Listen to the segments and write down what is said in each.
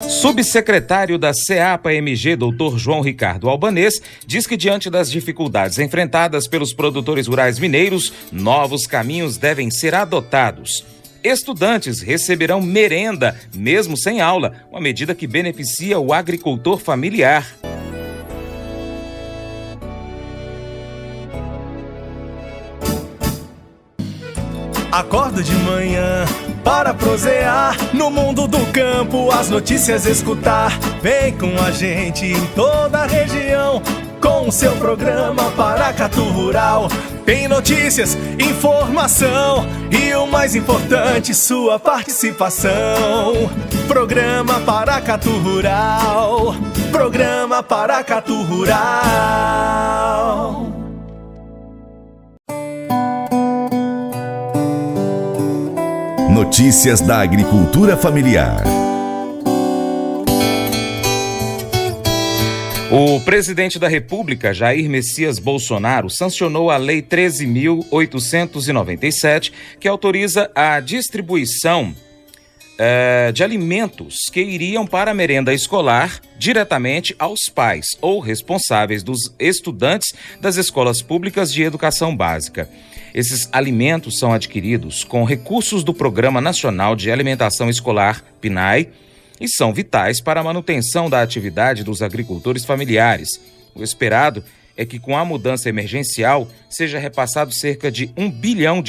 Subsecretário da CEAPA-MG, Dr. João Ricardo Albanês, diz que diante das dificuldades enfrentadas pelos produtores rurais mineiros, novos caminhos devem ser adotados. Estudantes receberão merenda, mesmo sem aula, uma medida que beneficia o agricultor familiar. Acordo de manhã para prosear no mundo do campo, as notícias escutar. Vem com a gente em toda a região com o seu programa Paracatu Rural. Tem notícias, informação e o mais importante, sua participação. Programa Paracatu Rural. Programa Paracatu Rural. Notícias da agricultura familiar. O presidente da República, Jair Messias Bolsonaro, sancionou a Lei 13.897, que autoriza a distribuição de alimentos que iriam para a merenda escolar diretamente aos pais ou responsáveis dos estudantes das escolas públicas de educação básica. Esses alimentos são adquiridos com recursos do Programa Nacional de Alimentação Escolar, PNAE, e são vitais para a manutenção da atividade dos agricultores familiares. O esperado é que, com a mudança emergencial, seja repassado cerca de R$ 1 bilhão.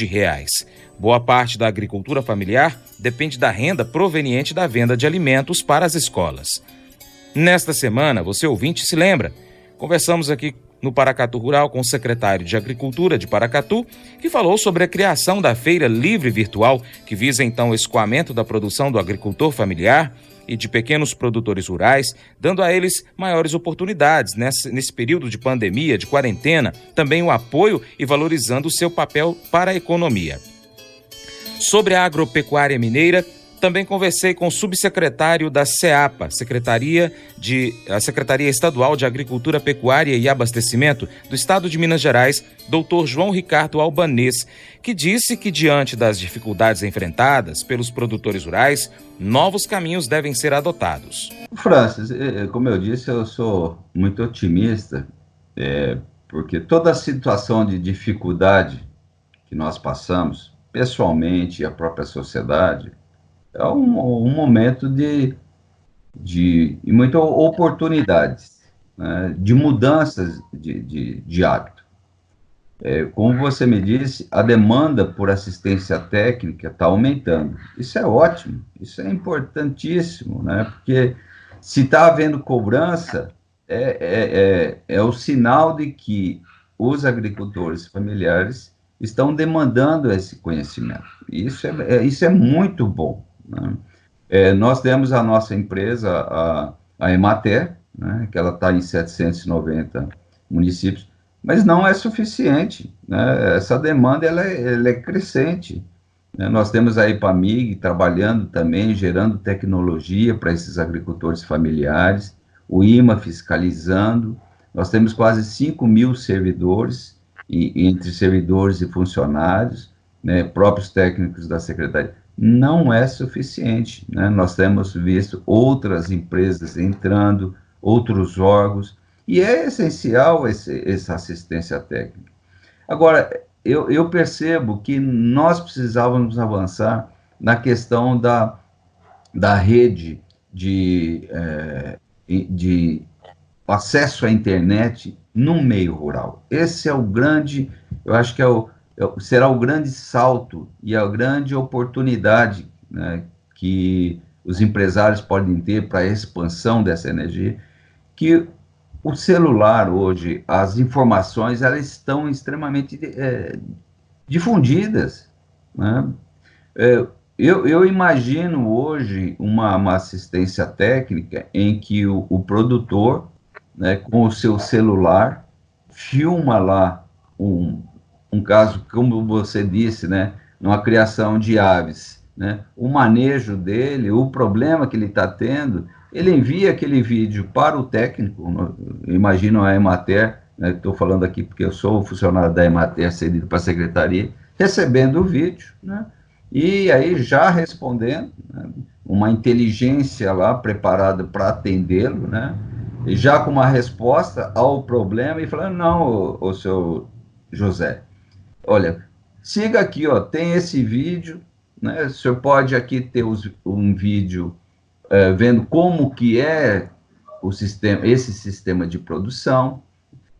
Boa parte da agricultura familiar depende da renda proveniente da venda de alimentos para as escolas. Nesta semana, você ouvinte se lembra, conversamos aqui no Paracatu Rural com o secretário de Agricultura de Paracatu, que falou sobre a criação da Feira Livre Virtual, que visa então o escoamento da produção do agricultor familiar e de pequenos produtores rurais, dando a eles maiores oportunidades nesse período de pandemia, de quarentena, também o apoio e valorizando o seu papel para a economia. Sobre a agropecuária mineira, também conversei com o subsecretário da CEAPA, a Secretaria Estadual de Agricultura, Pecuária e Abastecimento do Estado de Minas Gerais, Dr. João Ricardo Albanês, que disse que, diante das dificuldades enfrentadas pelos produtores rurais, novos caminhos devem ser adotados. Francis, como eu disse, eu sou muito otimista, porque toda a situação de dificuldade que nós passamos, pessoalmente e a própria sociedade, é um momento de muitas oportunidades, né, de mudanças de hábito. Como você me disse, a demanda por assistência técnica está aumentando. Isso é ótimo, isso é importantíssimo, né, porque se está havendo cobrança, é o sinal de que os agricultores familiares estão demandando esse conhecimento. Isso é muito bom. Né? Nós temos a nossa empresa, a Emater, né, que ela está em 790 municípios, mas não é suficiente, né? Essa demanda ela é crescente. Né? Nós temos a EPAMIG trabalhando também, gerando tecnologia para esses agricultores familiares, o IMA fiscalizando, nós temos quase 5.000 servidores, entre servidores e funcionários, né, próprios técnicos da Secretaria. Não é suficiente, né? Nós temos visto outras empresas entrando, outros órgãos, e é essencial essa assistência técnica. Agora, eu percebo que nós precisávamos avançar na questão da rede de acesso à internet no meio rural. Esse é o grande, eu acho que será o grande salto e a grande oportunidade, né, que os empresários podem ter para a expansão dessa energia, que o celular hoje, as informações, elas estão extremamente difundidas, né? Eu imagino hoje uma assistência técnica em que o produtor, né, com o seu celular, filma lá um caso, como você disse, né, numa criação de aves, né, o manejo dele, o problema que ele está tendo, ele envia aquele vídeo para o técnico, imagino a Emater, estou falando aqui porque eu sou funcionário da Emater, cedido para a secretaria, recebendo o vídeo, né, e aí já respondendo, né, uma inteligência lá preparada para atendê-lo, né? E já com uma resposta ao problema e falando, não, o seu José, olha, siga aqui, ó, tem esse vídeo, né? O senhor pode aqui ter um vídeo vendo como que é o sistema, esse sistema de produção.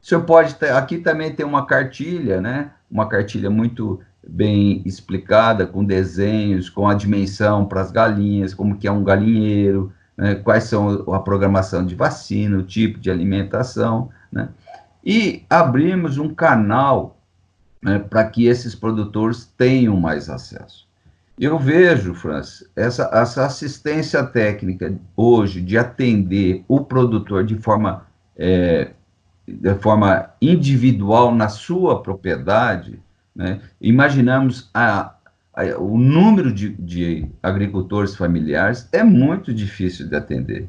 O senhor pode ter, aqui também tem uma cartilha, né? Uma cartilha muito bem explicada, com desenhos, com a dimensão para as galinhas, como que é um galinheiro, né? Quais são a programação de vacina, o tipo de alimentação, né? E abrimos um canal, né, para que esses produtores tenham mais acesso. Eu vejo, Francis, essa assistência técnica hoje de atender o produtor de forma individual na sua propriedade, né? Imaginamos o número de agricultores familiares é muito difícil de atender.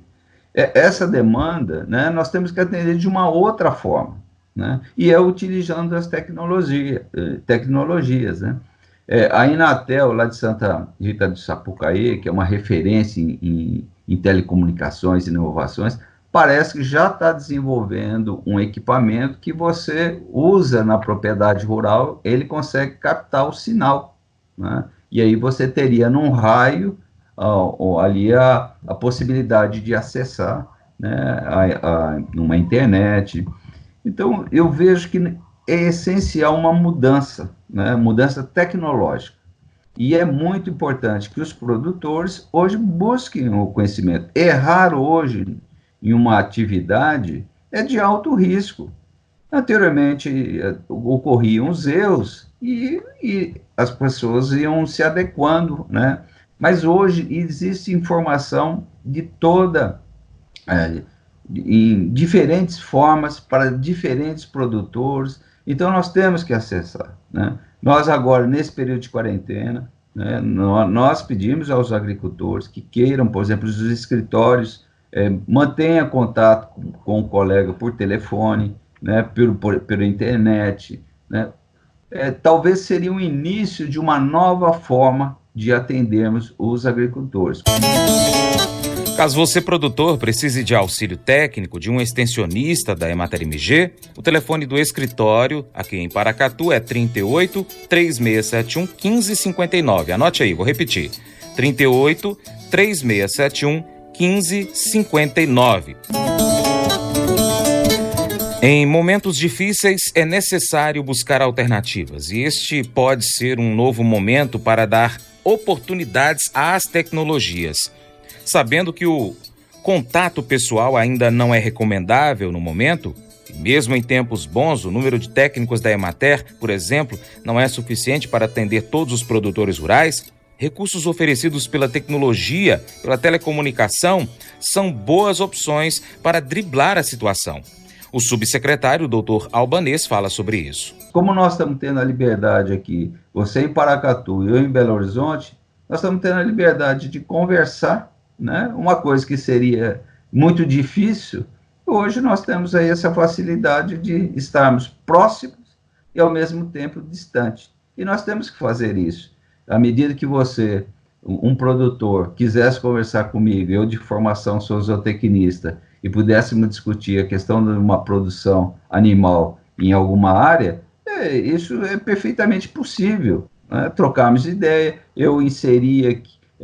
Essa demanda, né, nós temos que atender de uma outra forma, né? E é utilizando as tecnologias, né? A Inatel, lá de Santa Rita do Sapucaí, que é uma referência em telecomunicações e inovações, parece que já está desenvolvendo um equipamento que você usa na propriedade rural, ele consegue captar o sinal, né? E aí você teria num raio ali a possibilidade de acessar, né, uma internet. Então, eu vejo que é essencial uma mudança, né, mudança tecnológica. E é muito importante que os produtores hoje busquem o conhecimento. Errar hoje em uma atividade é de alto risco. Anteriormente, ocorriam os erros e as pessoas iam se adequando, né? Mas hoje existe informação de em diferentes formas, para diferentes produtores, então nós temos que acessar, né? Nós agora, nesse período de quarentena, né, nós pedimos aos agricultores que queiram, por exemplo, os escritórios, mantenha contato com o colega por telefone, né, pela internet, né? Talvez seria o início de uma nova forma de atendermos os agricultores. Caso você, produtor, precise de auxílio técnico de um extensionista da Emater MG, o telefone do escritório aqui em Paracatu é 38 3671 1559. Anote aí, vou repetir. 38 3671 1559. Em momentos difíceis, é necessário buscar alternativas, e este pode ser um novo momento para dar oportunidades às tecnologias. Sabendo que o contato pessoal ainda não é recomendável no momento, e mesmo em tempos bons, o número de técnicos da Emater, por exemplo, não é suficiente para atender todos os produtores rurais, recursos oferecidos pela tecnologia, pela telecomunicação, são boas opções para driblar a situação. O subsecretário, Dr. Albanês, fala sobre isso. Como nós estamos tendo a liberdade aqui, você em Paracatu e eu em Belo Horizonte, nós estamos tendo a liberdade de conversar, né? Uma coisa que seria muito difícil, hoje nós temos aí essa facilidade de estarmos próximos e ao mesmo tempo distantes. E nós temos que fazer isso. À medida que você, um produtor, quisesse conversar comigo, eu de formação sou zootecnista, e pudéssemos discutir a questão de uma produção animal em alguma área, isso é perfeitamente possível, né? Trocarmos ideia, eu inseria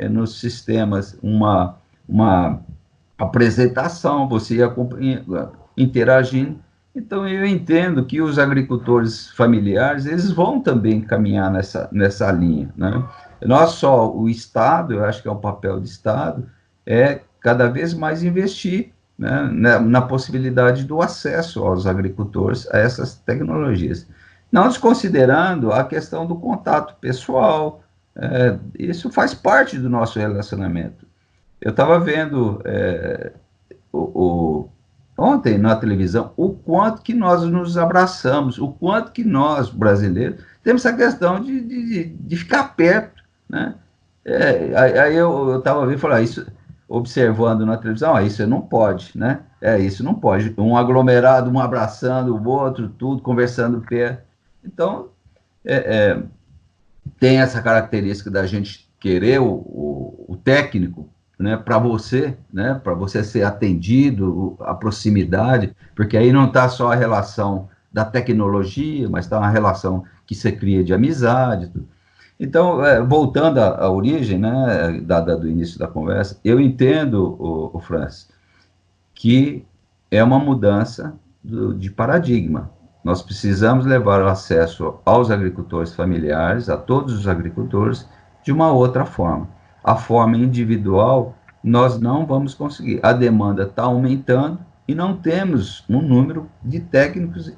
nos sistemas uma apresentação, você ia interagindo. Então, eu entendo que os agricultores familiares, eles vão também caminhar nessa linha, né? Não só o Estado, eu acho que é um papel do Estado, é cada vez mais investir, né, na possibilidade do acesso aos agricultores a essas tecnologias. Não desconsiderando a questão do contato pessoal, isso faz parte do nosso relacionamento. Eu estava vendo ontem na televisão o quanto que nós nos abraçamos, o quanto que nós, brasileiros, temos essa questão de ficar perto, né? Aí eu estava vendo e falei, isso, observando na televisão, isso não pode, né? Isso não pode. Um aglomerado, um abraçando o outro, tudo, conversando perto. Então, tem essa característica da gente querer o técnico né, para você, né, para você ser atendido, a proximidade, porque aí não está só a relação da tecnologia, mas está uma relação que você cria de amizade. Tudo. Então, voltando à origem, né, do início da conversa, eu entendo, o Francis, que é uma mudança de paradigma. Nós precisamos levar o acesso aos agricultores familiares, a todos os agricultores, de uma outra forma. A forma individual, nós não vamos conseguir. A demanda está aumentando e não temos um número de técnicos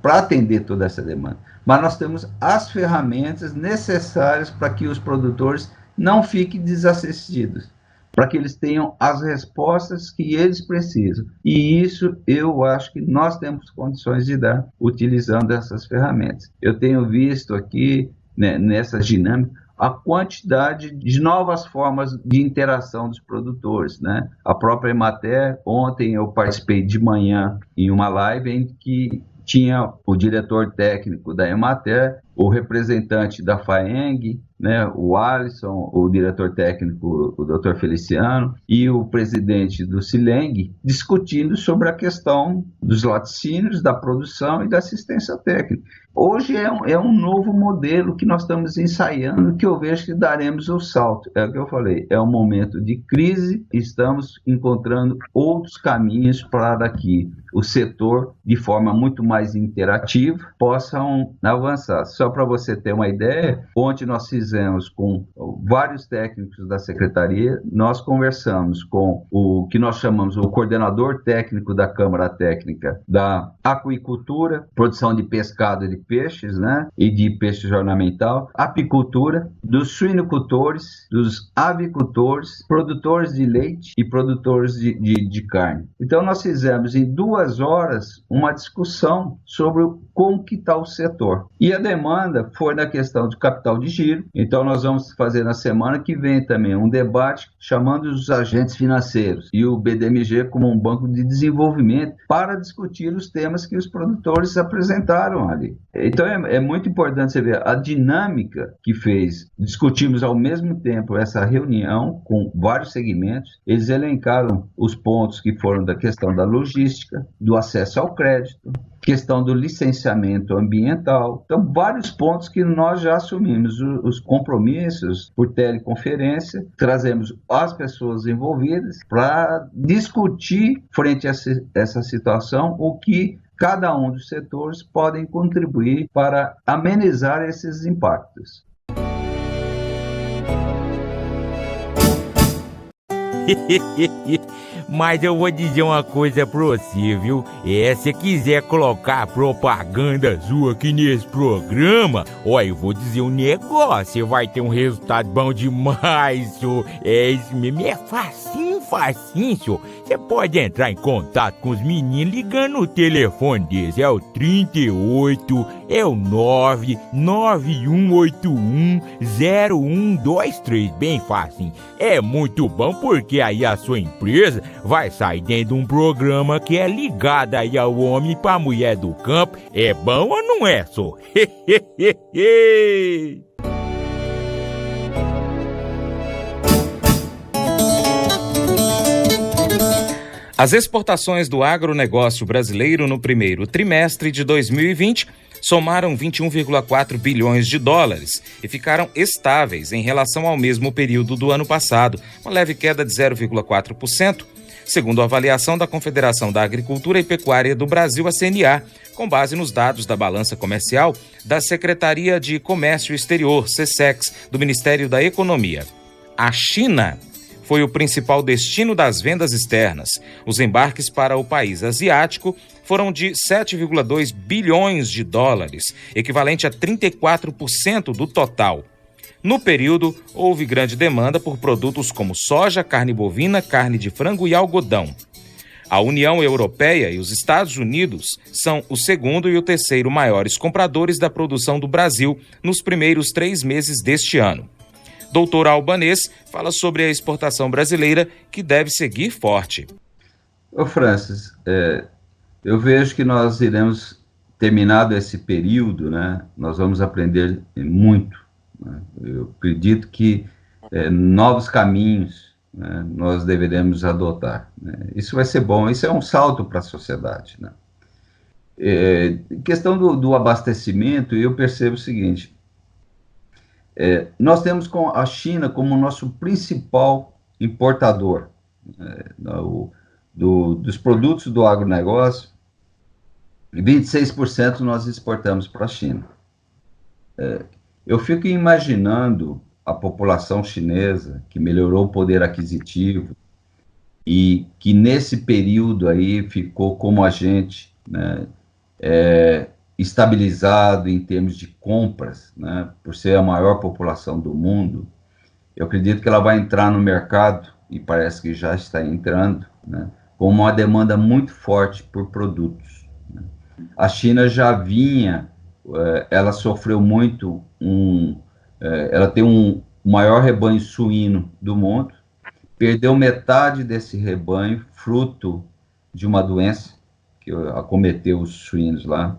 para atender toda essa demanda. Mas nós temos as ferramentas necessárias para que os produtores não fiquem desassistidos, para que eles tenham as respostas que eles precisam. E isso eu acho que nós temos condições de dar utilizando essas ferramentas. Eu tenho visto aqui, né, nessa dinâmica, a quantidade de novas formas de interação dos produtores, né? A própria Emater, ontem eu participei de manhã em uma live em que tinha o diretor técnico da Emater, o representante da FAENG, né, o Alisson, o diretor técnico, o Dr. Feliciano, e o presidente do Sileng, discutindo sobre a questão dos laticínios, da produção e da assistência técnica. Hoje é um novo modelo que nós estamos ensaiando, que eu vejo que daremos o salto. É o que eu falei, é um momento de crise, estamos encontrando outros caminhos para que o setor, de forma muito mais interativa, possam avançar. Só para você ter uma ideia, ontem nós fizemos com vários técnicos da secretaria, nós conversamos com o que nós chamamos o coordenador técnico da Câmara Técnica da aquicultura, produção de pescado e de peixes, né, e de peixe ornamental, apicultura, dos suinocultores, dos avicultores, produtores de leite e produtores de carne. Então nós fizemos em 2 horas uma discussão sobre como que está o setor. E a demanda foi na questão de capital de giro. Então nós vamos fazer na semana que vem também um debate chamando os agentes financeiros e o BDMG como um banco de desenvolvimento para discutir os temas que os produtores apresentaram ali. Então é muito importante você ver a dinâmica que fez. Discutimos ao mesmo tempo essa reunião com vários segmentos. Eles elencaram os pontos que foram da questão da logística, do acesso ao crédito, questão do licenciamento ambiental. Então, vários pontos que nós já assumimos os compromissos por teleconferência, trazemos as pessoas envolvidas para discutir frente a essa situação o que cada um dos setores podem contribuir para amenizar esses impactos. Mas eu vou dizer uma coisa pra você, viu? Se quiser colocar propaganda sua aqui nesse programa, eu vou dizer um negócio, você vai ter um resultado bom demais, senhor. Isso mesmo, é facinho, senhor. Você pode entrar em contato com os meninos ligando o telefone deles, é o 38, é o 991810123, bem fácil. É muito bom porque aí a sua empresa vai sair dentro de um programa que é ligado aí ao homem para a mulher do campo. É bom ou não é, só? As exportações do agronegócio brasileiro no primeiro trimestre de 2020 somaram 21,4 bilhões de dólares e ficaram estáveis em relação ao mesmo período do ano passado, uma leve queda de 0,4%, segundo a avaliação da Confederação da Agricultura e Pecuária do Brasil, a CNA, com base nos dados da balança comercial da Secretaria de Comércio Exterior, SECEX, do Ministério da Economia. A China foi o principal destino das vendas externas. Os embarques para o país asiático foram de 7,2 bilhões de dólares, equivalente a 34% do total. No período, houve grande demanda por produtos como soja, carne bovina, carne de frango e algodão. A União Europeia e os Estados Unidos são o segundo e o terceiro maiores compradores da produção do Brasil nos primeiros 3 meses deste ano. Doutor Albanês fala sobre a exportação brasileira, que deve seguir forte. Ô Francis, eu vejo que nós iremos, terminado esse período, né, nós vamos aprender muito. Né? Eu acredito que novos caminhos né, nós deveremos adotar, né? Isso vai ser bom, isso é um salto para a sociedade, né? Questão do abastecimento, eu percebo o seguinte, nós temos a China como nosso principal importador, né, dos produtos do agronegócio, 26% nós exportamos para a China. Eu fico imaginando a população chinesa que melhorou o poder aquisitivo e que nesse período aí ficou como a gente, né, estabilizado em termos de compras, né, por ser a maior população do mundo. Eu acredito que ela vai entrar no mercado, e parece que já está entrando, né, com uma demanda muito forte por produtos, né. A China já vinha, ela sofreu muito, ela tem o maior rebanho suíno do mundo, perdeu metade desse rebanho, fruto de uma doença que acometeu os suínos lá.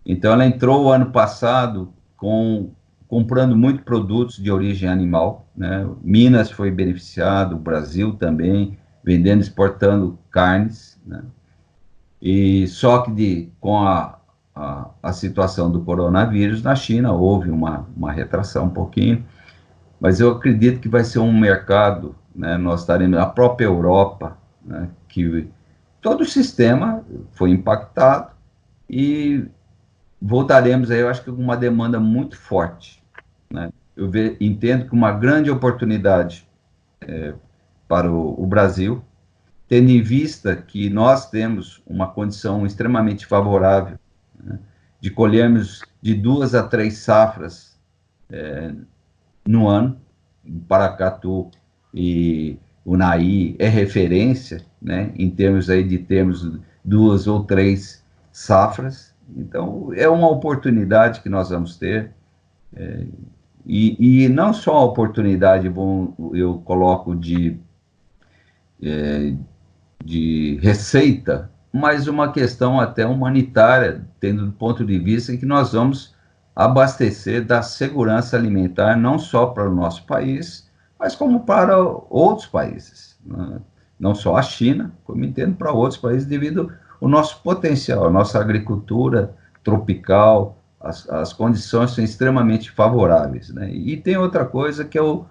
Então, ela entrou ano passado comprando muito produtos de origem animal, né? Minas foi beneficiado, o Brasil também, vendendo, exportando carnes, né? E só que com a situação do coronavírus na China, houve uma retração um pouquinho, mas eu acredito que vai ser um mercado, né? Nós estaremos, a própria Europa, né? Que todo o sistema foi impactado e voltaremos aí, eu acho que com uma demanda muito forte, né? Entendo que uma grande oportunidade para o Brasil, tendo em vista que nós temos uma condição extremamente favorável, né, de colhermos de 2 a 3 safras no ano. Paracatu e Unai é referência, né, em termos aí de termos 2 ou 3 safras. Então, é uma oportunidade que nós vamos ter, e não só a oportunidade, eu coloco de receita, mas uma questão até humanitária, tendo do ponto de vista que nós vamos abastecer da segurança alimentar, não só para o nosso país, mas como para outros países, né? Não só a China, como entendo para outros países, devido ao nosso potencial, a nossa agricultura tropical, as condições são extremamente favoráveis, né? E tem outra coisa que é o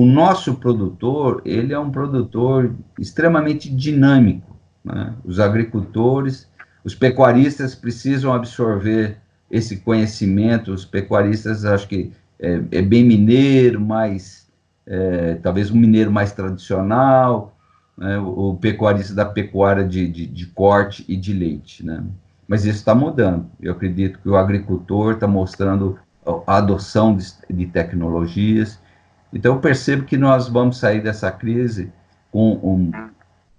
nosso produtor, ele é um produtor extremamente dinâmico, né? Os agricultores, os pecuaristas precisam absorver esse conhecimento. Os pecuaristas, acho que é bem mineiro, talvez um mineiro mais tradicional, né? O pecuarista da pecuária de corte e de leite, né? Mas isso está mudando. Eu acredito que o agricultor está mostrando a adoção de tecnologias. Então, eu percebo que nós vamos sair dessa crise com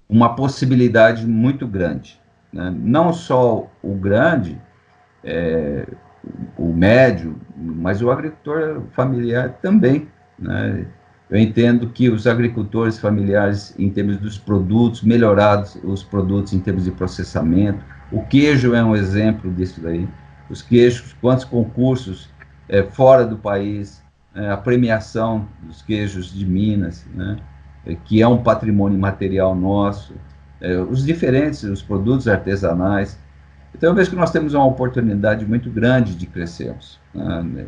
uma possibilidade muito grande, né? Não só o grande, o médio, mas o agricultor familiar também, né? Eu entendo que os agricultores familiares, em termos dos produtos, melhorados os produtos em termos de processamento, o queijo é um exemplo disso daí, os queijos, quantos concursos fora do país, a premiação dos queijos de Minas, né? Que é um patrimônio material nosso, os produtos artesanais. Então, eu vejo que nós temos uma oportunidade muito grande de crescermos, né,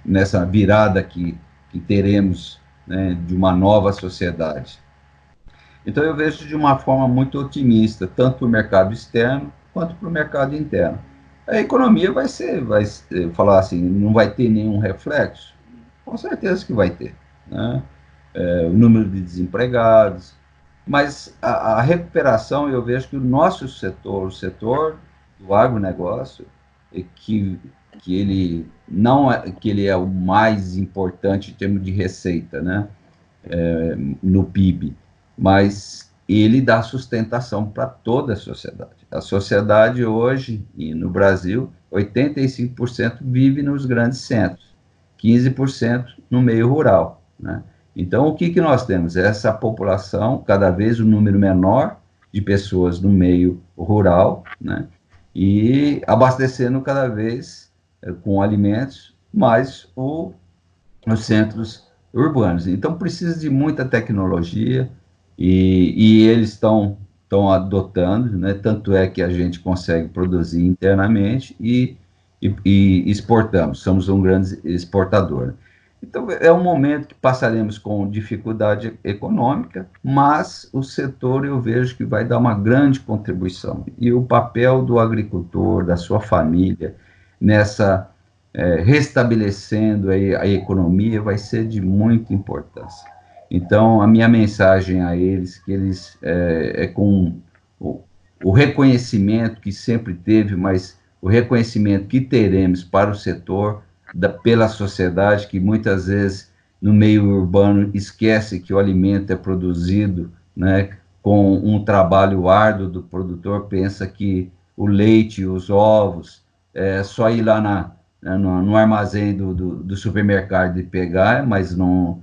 nessa virada que teremos, né, de uma nova sociedade. Então, eu vejo de uma forma muito otimista, tanto para o mercado externo quanto para o mercado interno. A economia vai falar assim, não vai ter nenhum reflexo? Com certeza que vai ter, né? O número de desempregados, mas a recuperação, eu vejo que o nosso setor, o setor do agronegócio, que ele não é, que ele é o mais importante em termos de receita, né, no PIB, mas ele dá sustentação para toda a sociedade. A sociedade hoje, e no Brasil, 85% vive nos grandes centros, 15% no meio rural, né? Então, o que nós temos? Essa população, cada vez um número menor de pessoas no meio rural, né? E abastecendo cada vez com alimentos, mais os centros urbanos. Então precisa de muita tecnologia e eles estão adotando, né? Tanto é que a gente consegue produzir internamente e exportamos, somos um grande exportador. Então é um momento que passaremos com dificuldade econômica, mas o setor eu vejo que vai dar uma grande contribuição. E o papel do agricultor, da sua família, nessa restabelecendo a economia, vai ser de muita importância. Então, a minha mensagem a eles, que eles com o reconhecimento que sempre teve, mas o reconhecimento que teremos para o setor, pela sociedade, que muitas vezes no meio urbano esquece que o alimento é produzido, né, com um trabalho árduo do produtor, pensa que o leite, os ovos, é só ir lá no armazém do supermercado e pegar, mas não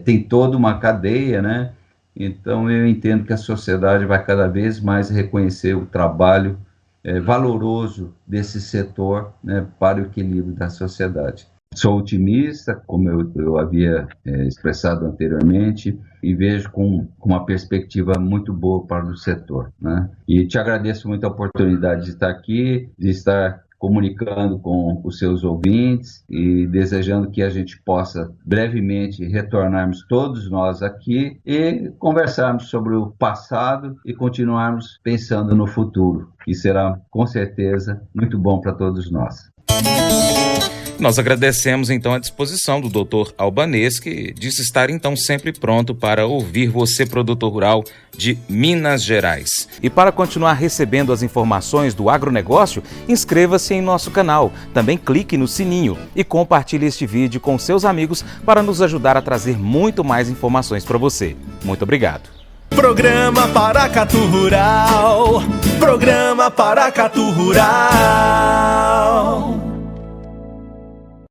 tem toda uma cadeia, né? Então eu entendo que a sociedade vai cada vez mais reconhecer o trabalho valoroso desse setor, né, para o equilíbrio da sociedade. Sou otimista, como eu havia expressado anteriormente, e vejo com uma perspectiva muito boa para o setor, né? E te agradeço muito a oportunidade de estar aqui, de estar comunicando com os seus ouvintes e desejando que a gente possa brevemente retornarmos todos nós aqui e conversarmos sobre o passado e continuarmos pensando no futuro, que será com certeza muito bom para todos nós. Nós agradecemos então a disposição do Dr. Albanês, que disse estar então sempre pronto para ouvir você, produtor rural de Minas Gerais. E para continuar recebendo as informações do agronegócio, inscreva-se em nosso canal, também clique no sininho e compartilhe este vídeo com seus amigos para nos ajudar a trazer muito mais informações para você. Muito obrigado. Programa Paracatu Rural. Programa Paracatu Rural.